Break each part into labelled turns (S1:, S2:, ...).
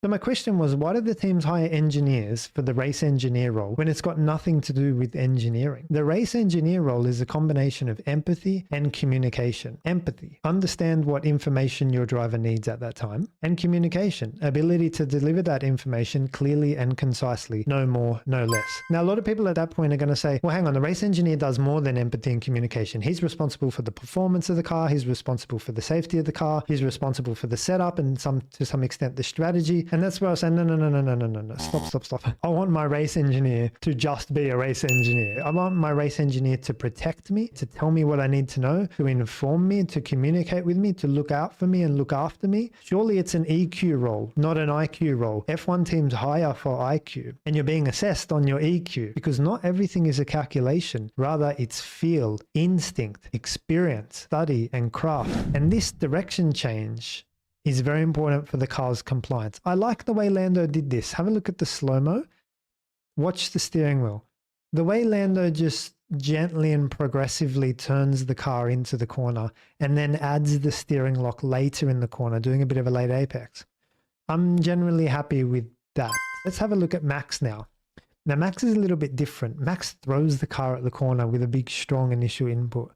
S1: So my question was, why do the teams hire engineers for the race engineer role when it's got nothing to do with engineering? The race engineer role is a combination of empathy and communication. Empathy, understand what information your driver needs at that time, and communication, ability to deliver that information clearly and concisely, no more, no less. Now, a lot of people at that point are going to say, well, hang on, the race engineer does more than empathy and communication. He's responsible for the performance of the car. He's responsible for the safety of the car. He's responsible for the setup and to some extent the strategy. And that's where I was saying, no. Stop. I want my race engineer to just be a race engineer. I want my race engineer to protect me, to tell me what I need to know, to inform me, to communicate with me, to look out for me and look after me. Surely it's an EQ role, not an IQ role. F1 teams hire for IQ, and you're being assessed on your EQ because not everything is a calculation. Rather, it's feel, instinct, experience, study, and craft. And this direction change is very important for the car's compliance. I like the way Lando did this. Have a look at the slow-mo. Watch the steering wheel. The way Lando just gently and progressively turns the car into the corner and then adds the steering lock later in the corner, doing a bit of a late apex. I'm generally happy with that. Let's have a look at Max now. Now, Max is a little bit different. Max throws the car at the corner with a big, strong initial input.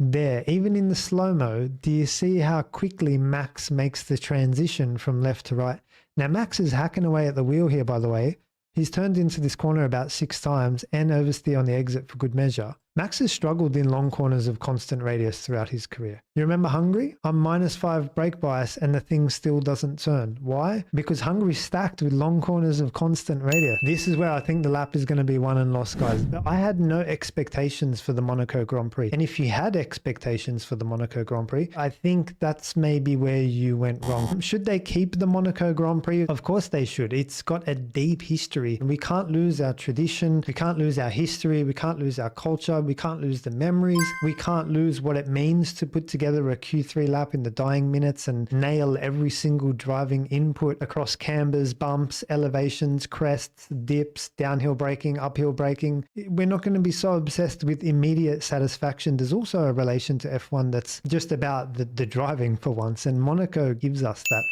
S1: There, even in the slow-mo, do you see how quickly Max makes the transition from left to right? Now, Max is hacking away at the wheel here, by the way. He's turned into this corner about 6 times and oversteer on the exit for good measure. Max has struggled in long corners of constant radius throughout his career. You remember Hungary? I'm -5 brake bias and the thing still doesn't turn. Why? Because Hungary's stacked with long corners of constant radius. This is where I think the lap is going to be won and lost, guys. I had no expectations for the Monaco Grand Prix. And if you had expectations for the Monaco Grand Prix, I think that's maybe where you went wrong. Should they keep the Monaco Grand Prix? Of course they should. It's got a deep history. We can't lose our tradition. We can't lose our history. We can't lose our culture. We can't lose the memories. We can't lose what it means to put together a Q3 lap in the dying minutes and nail every single driving input across cambers, bumps, elevations, crests, dips, downhill braking, uphill braking. We're not going to be so obsessed with immediate satisfaction. There's also a relation to F1 that's just about the driving for once, and Monaco gives us that.